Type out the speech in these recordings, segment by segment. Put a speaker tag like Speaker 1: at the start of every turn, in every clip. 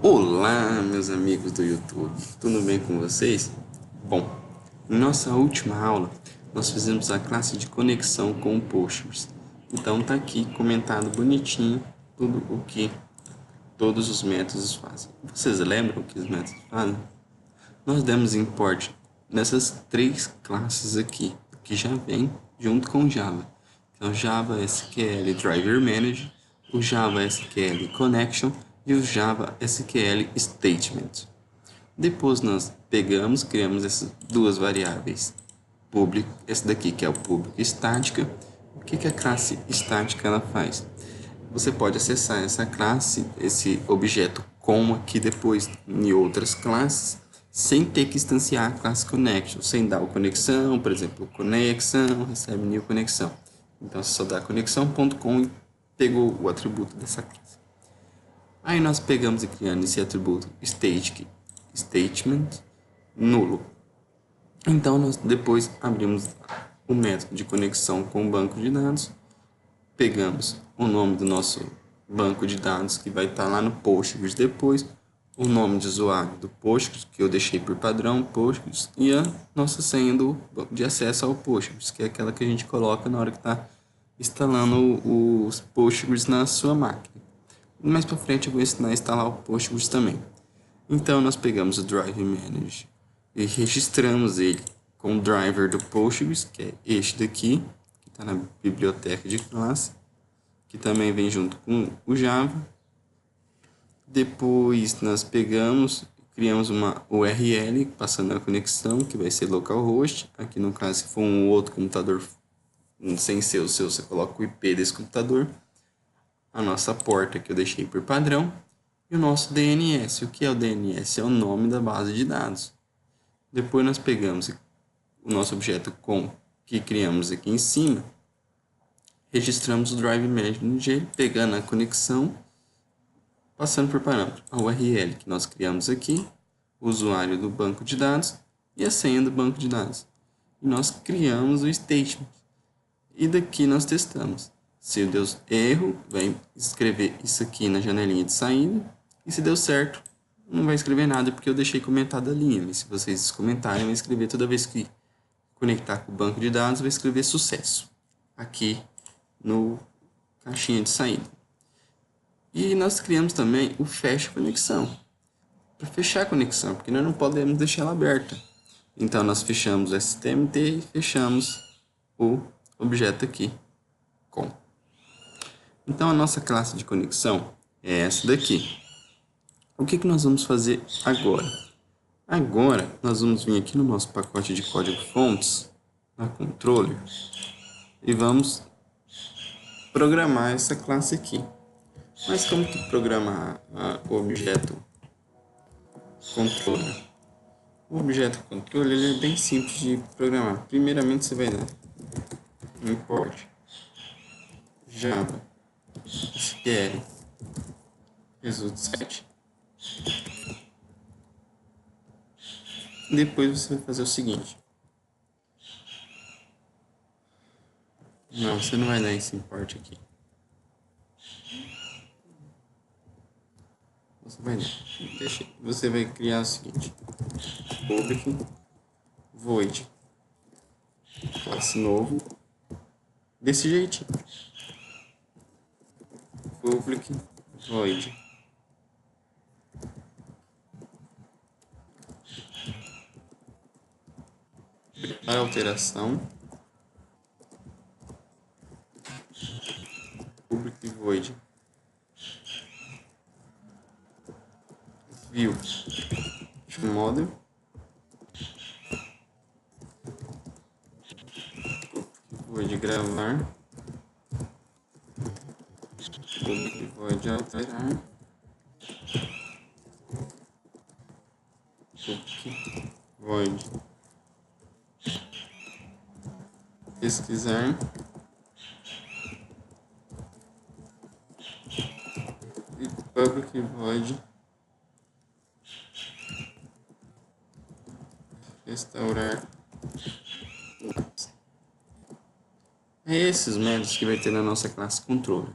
Speaker 1: Olá, meus amigos do YouTube, tudo bem com vocês? Bom, em nossa última aula, nós fizemos a classe de conexão com o Postgres. Então tá aqui comentado bonitinho tudo o que todos os métodos fazem. Vocês lembram o que os métodos fazem? Nós demos import nessas três classes aqui, que já vem junto com Java. Então, Java SQL Driver Manager, o Java SQL Connection e o Java SQL Statement. Depois nós criamos essas duas variáveis, público, esse daqui que é o público estática. O que a classe estática ela faz? Você pode acessar essa classe, esse objeto com aqui depois em outras classes, sem ter que instanciar a classe connection, sem dar o conexão, por exemplo, conexão, recebe new conexão. Então, você só dá conexão.com e pegou o atributo dessa classe. Aí nós pegamos e criamos esse atributo statement nulo. Então, nós depois abrimos o método de conexão com o banco de dados, pegamos o nome do nosso banco de dados, que vai estar lá no Postgres depois, o nome de usuário do Postgres, que eu deixei por padrão, Postgres, e a nossa senha de acesso ao Postgres, que é aquela que a gente coloca na hora que está instalando os Postgres na sua máquina. Mais para frente eu vou ensinar a instalar o Postgres também. Então nós pegamos o Drive Manager e registramos ele com o driver do Postgres, que é este daqui, que está na biblioteca de classe, que também vem junto com o Java. Depois nós criamos uma URL passando a conexão, que vai ser localhost. Aqui no caso, se for um outro computador sem ser o seu, você coloca o IP desse computador. A nossa porta que eu deixei por padrão. E o nosso DNS. O que é o DNS? É o nome da base de dados. Depois nós pegamos o nosso objeto que criamos aqui em cima. Registramos o Drive Manager, pegando a conexão, passando por parâmetro a URL que nós criamos aqui, o usuário do banco de dados e a senha do banco de dados. E nós criamos o statement. E daqui nós testamos. Se deu erro, vai escrever isso aqui na janelinha de saída. E se deu certo, não vai escrever nada porque eu deixei comentado a linha. Mas se vocês comentarem, vai escrever toda vez que conectar com o banco de dados, vai escrever sucesso aqui no caixinha de saída. E nós criamos também o fecha conexão, para fechar a conexão, porque nós não podemos deixar ela aberta. Então nós fechamos o STMT e fechamos o objeto aqui com. Então a nossa classe de conexão é essa daqui. O que nós vamos fazer agora? Agora nós vamos vir aqui no nosso pacote de código fontes, na controller, e vamos programar essa classe aqui. Mas como que programar o objeto controller? O objeto controller ele é bem simples de programar. Primeiramente você vai dar import Java SQL result7. Depois você vai fazer o seguinte. Não, você não vai dar esse import aqui. Você vai criar o seguinte: public void classe novo, desse jeitinho, public void para alteração, public void view model, void gravar, public void alterar, public void pesquisar e public void restaurar. É esses métodos que vai ter na nossa classe controller.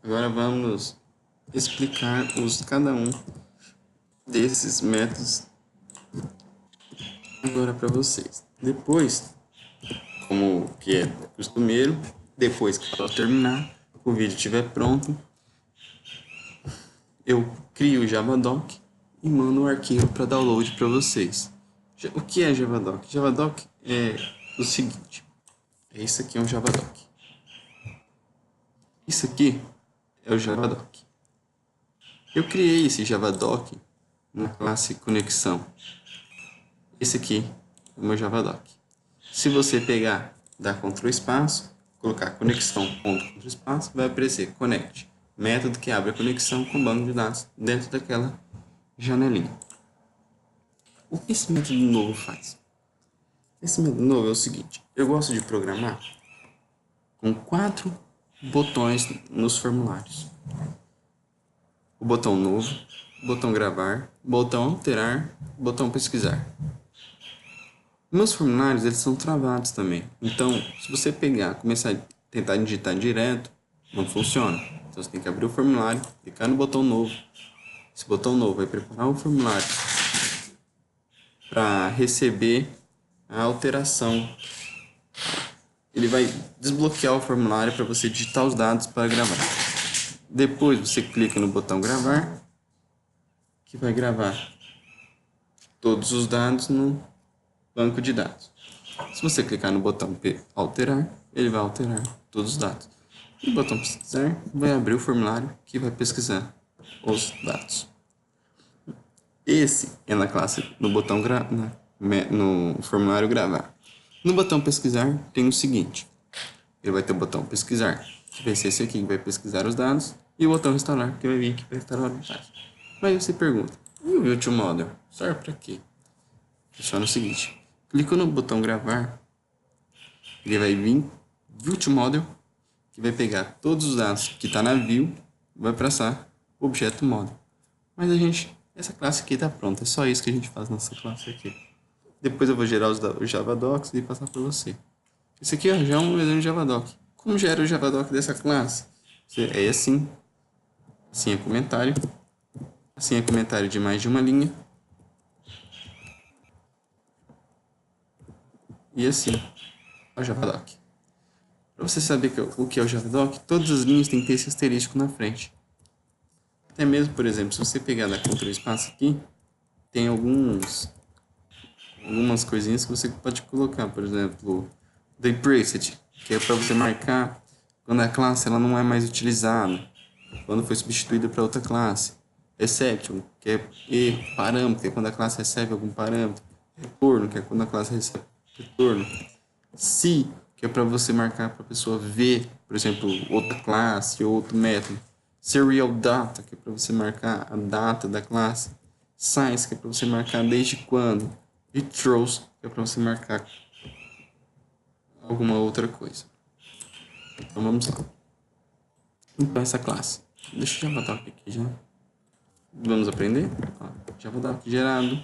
Speaker 1: Agora vamos explicar cada um desses métodos agora para vocês. Depois, como que é costumeiro, depois que eu terminar, o vídeo estiver pronto, eu crio o Javadoc e mando o arquivo para download para vocês. O que é Javadoc? Javadoc é o seguinte, isso aqui é um Javadoc. Isso aqui é o Javadoc. Eu criei esse Javadoc na classe conexão. Esse aqui é o meu Javadoc. Se você pegar, dar Ctrl espaço, colocar conexão ponto Ctrl espaço, vai aparecer connect, método que abre a conexão com o banco de dados dentro daquela janelinha. O que esse método novo faz? Esse método novo é o seguinte, eu gosto de programar com 4 botões nos formulários. O botão novo, o botão gravar, o botão alterar, o botão pesquisar. Meus formulários, eles são travados também. Então, se você pegar, começar a tentar digitar direto, não funciona. Então, você tem que abrir o formulário, clicar no botão novo. Esse botão novo vai preparar o formulário para receber a alteração. Ele vai desbloquear o formulário para você digitar os dados para gravar. Depois, você clica no botão gravar, que vai gravar todos os dados no banco de dados. Se você clicar no botão alterar, ele vai alterar todos os dados. E o botão pesquisar vai abrir o formulário que vai pesquisar os dados. Esse é na classe, no botão no formulário gravar. No botão pesquisar tem o seguinte, ele vai ter o botão pesquisar, que vai ser esse aqui que vai pesquisar os dados, e o botão restaurar, que vai vir aqui para restaurar os dados. Aí você pergunta, e o Virtual Model serve para quê? Funciona o seguinte, clica no botão gravar, ele vai vir Virtual Model, que vai pegar todos os dados que está na view, vai passar o objeto model. Mas essa classe aqui está pronta, é só isso que a gente faz nessa classe aqui. Depois eu vou gerar os Javadocs e passar para você. Esse aqui já é um exemplo de Javadoc. Como gera o Javadoc dessa classe? É assim. Assim é comentário. Assim é comentário de mais de uma linha. E assim é o Javadoc. Para você saber o que é o Javadoc, todas as linhas têm que ter esse asterisco na frente. Até mesmo, por exemplo, se você pegar da Ctrl espaço aqui, tem algumas coisinhas que você pode colocar, por exemplo, the preset, que é para você marcar quando a classe ela não é mais utilizada, quando foi substituída para outra classe. Exception, que é parâmetro, que é quando a classe recebe algum parâmetro. Retorno, que é quando a classe recebe retorno. Se, que é para você marcar para a pessoa ver, por exemplo, outra classe ou outro método. Serial data, que é para você marcar a data da classe. Science, que é para você marcar desde quando. E throws, que é para você marcar alguma outra coisa. Então vamos lá. Então essa classe. Deixa eu já botar aqui já. Vamos aprender? Já vou dar aqui gerado.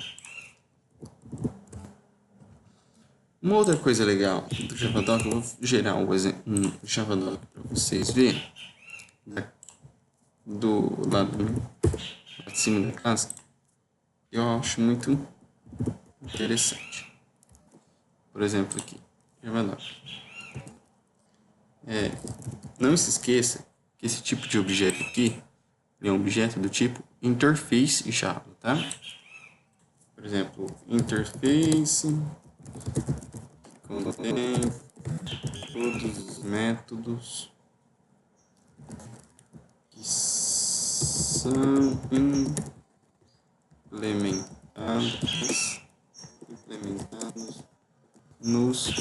Speaker 1: Uma outra coisa legal do Javadoc, eu vou gerar um Javadoc para vocês verem. Do lado de cima da classe. Eu acho muito interessante. Por exemplo aqui, Javadoc. Não se esqueça que esse tipo de objeto aqui é um objeto do tipo interface Java, tá? Por exemplo, interface contém todos os métodos que são implementados nos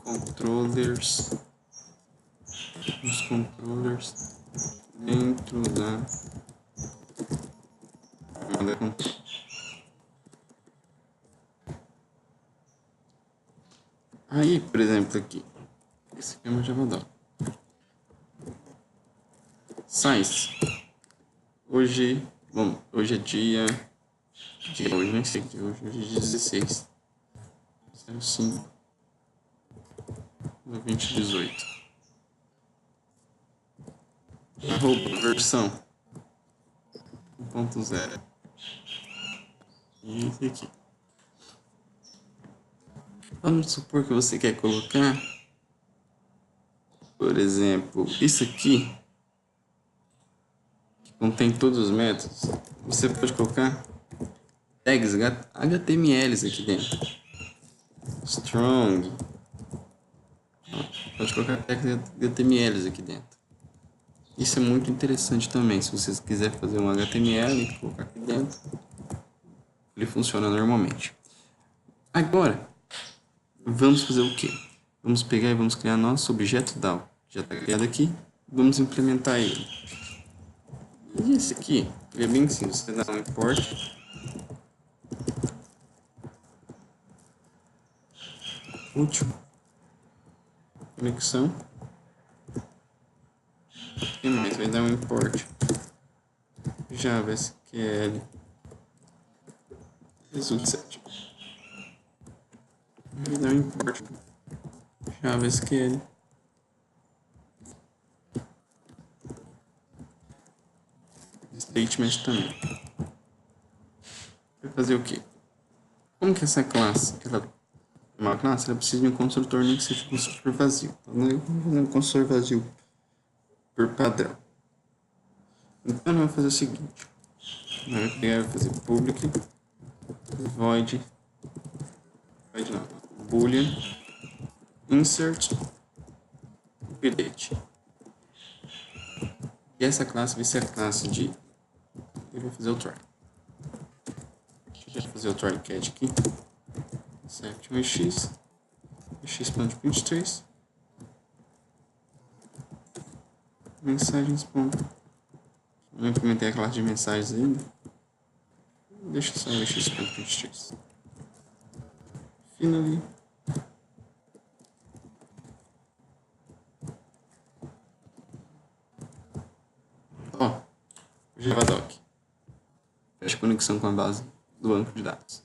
Speaker 1: controllers dentro da aí, por exemplo, aqui esse aqui é meu Javadoc. Science. Hoje é dia hoje, nem sei que hoje é 16 05 2018. Arroba versão 1.0. E esse aqui. Vamos supor que você quer colocar, por exemplo, isso aqui, que contém todos os métodos. Você pode colocar tags HTMLs aqui dentro. Strong. Pode colocar tags HTMLs aqui dentro. Isso é muito interessante também. Se você quiser fazer um HTML e colocar aqui dentro, ele funciona normalmente. Agora, vamos fazer o quê? Vamos pegar e vamos criar nosso objeto DAO. Já está criado aqui. Vamos implementar ele. E esse aqui, ele é bem simples. Você dá um import. Útil. Conexão. E mais, vai dar um import. Java SQL. Result set. Vai dar um import. Java SQL. Statement também. Vai fazer o quê? Como que essa classe, ela é uma classe, ela precisa de um construtor nem que seja um construtor vazio. Então, eu vou fazer um construtor vazio por padrão. Então, eu vou fazer o seguinte. Eu vou pegar e fazer public void não, boolean insert update. E essa classe vai ser a classe de... Eu vou fazer o try. Vou fazer o try catch aqui. Certo, um x. x.print3. Mensagens. Não implementei a classe de mensagens ainda. Deixa só o x.print3. Finally. Ó, Javadoc. Fecha conexão com a base do banco de dados.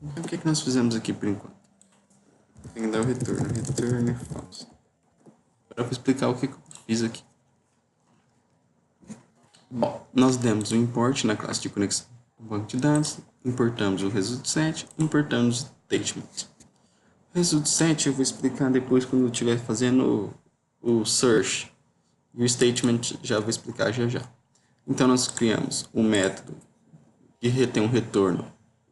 Speaker 1: Então, o que nós fizemos aqui por enquanto? Tem que dar o retorno. Return é falso. Agora eu vou explicar o que eu fiz aqui. Bom, nós demos o import na classe de conexão com o banco de dados, importamos o result set, importamos o statement. O result set eu vou explicar depois quando eu estiver fazendo o search. E o statement já vou explicar já já. Então nós criamos um método que retém um retorno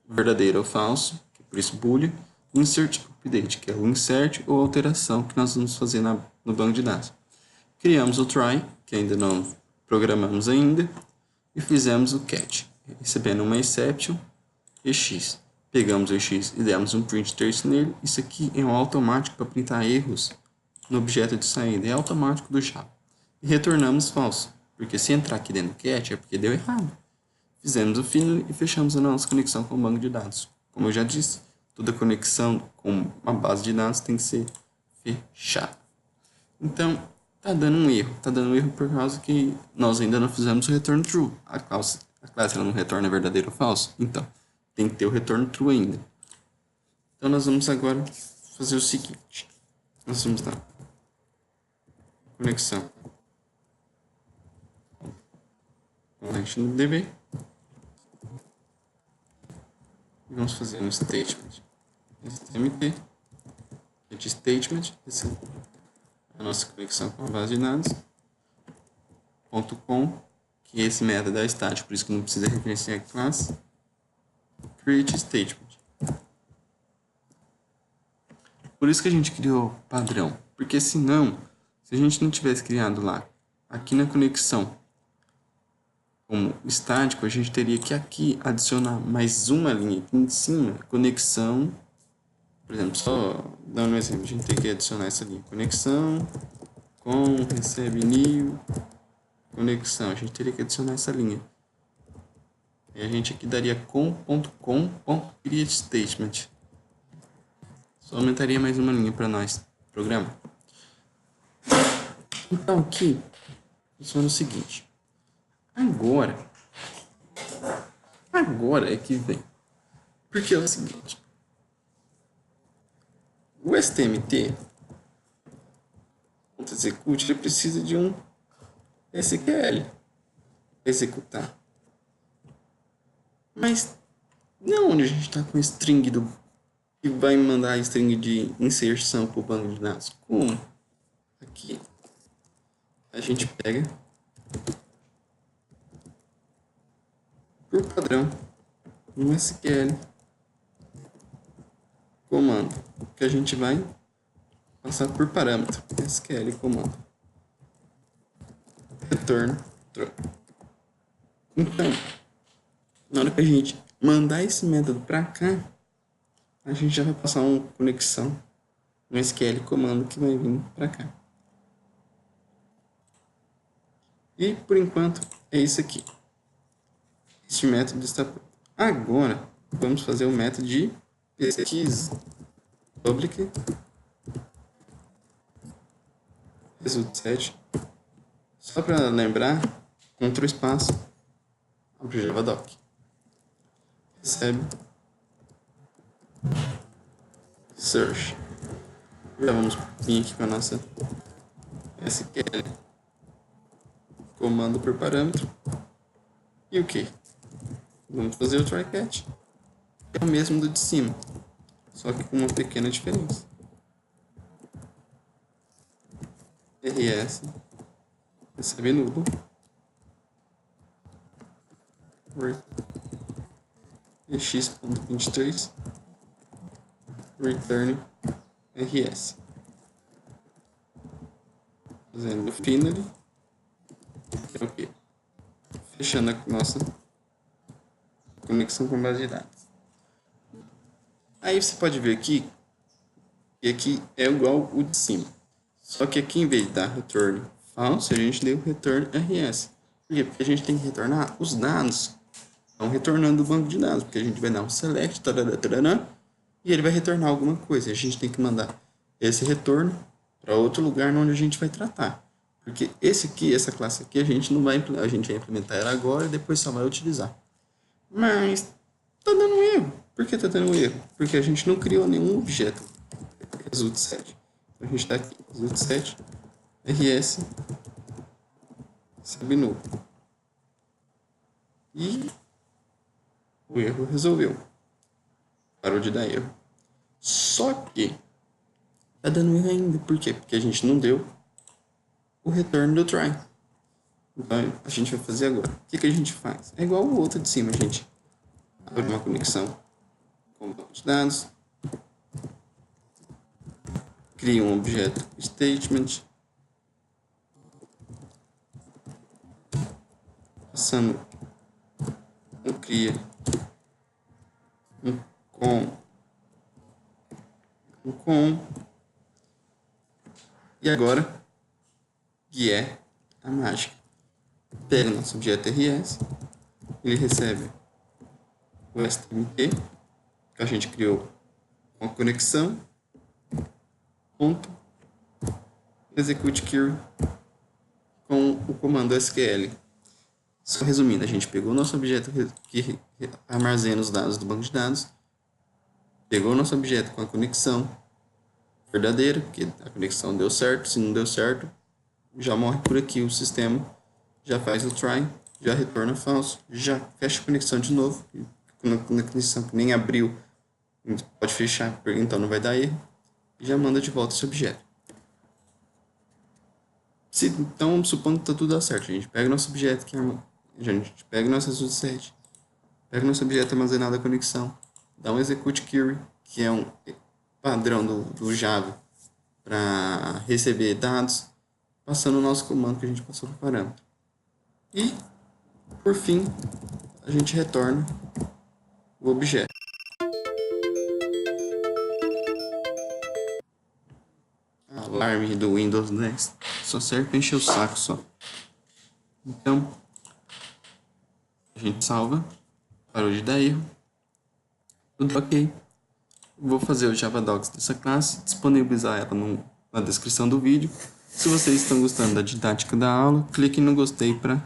Speaker 1: verdadeiro ou falso, que é por isso boolean, insert update, que é o insert ou alteração que nós vamos fazer no banco de dados. Criamos o try, que ainda não programamos ainda, e fizemos o catch, recebendo uma exception EX. Pegamos o EX e demos um print trace nele. Isso aqui é um automático para printar erros no objeto de saída, é automático do Java. E retornamos falso, porque se entrar aqui dentro do catch é porque deu errado. Fizemos o final e fechamos a nossa conexão com o banco de dados. Como eu já disse, toda conexão com uma base de dados tem que ser fechada. Então, está dando um erro. Está dando um erro por causa que nós ainda não fizemos o return true. A classe ela não retorna verdadeiro ou falso. Então, tem que ter o retorno true ainda. Então, nós vamos agora fazer o seguinte. Nós vamos dar conexão com o DB. E vamos fazer um statement. STMT. Get statement. Essa é a nossa conexão com a base de dados. .com, que esse método é estático, por isso que não precisa referenciar a classe. Create statement. Por isso que a gente criou padrão, porque senão, se a gente não tivesse criado lá, aqui na conexão, como estático, a gente teria que aqui adicionar mais uma linha aqui em cima, conexão, por exemplo, só dando um exemplo, a gente tem que adicionar essa linha, conexão com recebe new, conexão, a gente teria que adicionar essa linha. E a gente aqui daria com.com.create statement. Só aumentaria mais uma linha para nós programar. Então aqui funciona o seguinte. Agora é que vem. Porque é o seguinte. O STMT execute ele precisa de um SQL, executar. Mas não onde a gente está com a string que vai mandar a string de inserção para o banco de dados. Como? Aqui a gente pega por padrão um SQL comando que a gente vai passar por parâmetro. SQL comando return true. Então, na hora que a gente mandar esse método para cá, a gente já vai passar uma conexão, um SQL comando que vai vir para cá. E por enquanto é isso aqui. Este método está pronto. Agora vamos fazer o método de pesquisa. Public result set. Só para lembrar, Ctrl espaço, abre o Javadoc. Recebe search. Já vamos vir aqui com a nossa SQL comando por parâmetro. E o que? Vamos fazer o try catch. É o mesmo do de cima, só que com uma pequena diferença. RS recebe nulo. x.23 return rs. Fazendo finally, que é o quê? Fechando a nossa conexão com base de dados. Aí você pode ver aqui que aqui é igual o de cima, só que aqui em vez de dar return false, a gente deu return rs. Por quê? Porque a gente tem que retornar os dados. Então, retornando do banco de dados, porque a gente vai dar um select, tarará, tarará, e ele vai retornar alguma coisa. A gente tem que mandar esse retorno para outro lugar onde a gente vai tratar. Porque esse aqui, essa classe aqui, a gente vai implementar ela agora e depois só vai utilizar. Mas tá dando erro. Por que tá dando erro? Porque a gente não criou nenhum objeto result set. Então, a gente está aqui, result set, rs, recebe nulo. E o erro resolveu. Parou de dar erro. Só que tá dando erro ainda. Por quê? Porque a gente não deu o return do try. Então a gente vai fazer agora. O que a gente faz? É igual o outro de cima. A gente abre uma conexão com o banco de dados, cria um objeto statement, passando um cria, um com, e agora que é a mágica. Pega o nosso objeto RS, ele recebe o STMT que a gente criou com a conexão, ponto, execute query com o comando SQL. Só resumindo, a gente pegou o nosso objeto que armazena os dados do banco de dados, pegou o nosso objeto com a conexão verdadeira, porque a conexão deu certo. Se não deu certo, já morre por aqui o sistema, já faz o try, já retorna falso, já fecha a conexão de novo, na conexão que nem abriu, pode fechar, então não vai dar erro, e já manda de volta esse objeto. Então, supondo que tá tudo dá certo, a gente pega o nosso objeto que a gente pega o nosso result set, pega o nosso objeto armazenado da conexão, dá um execute query, que é um padrão do Java para receber dados, passando o nosso comando que a gente passou para o parâmetro. E, por fim, a gente retorna o objeto. Alarme do Windows 10 só serve para encher o saco só. Então, a gente salva, parou de dar erro, tudo ok. Vou fazer o Javadocs dessa classe, disponibilizar ela na descrição do vídeo. Se vocês estão gostando da didática da aula, clique no gostei para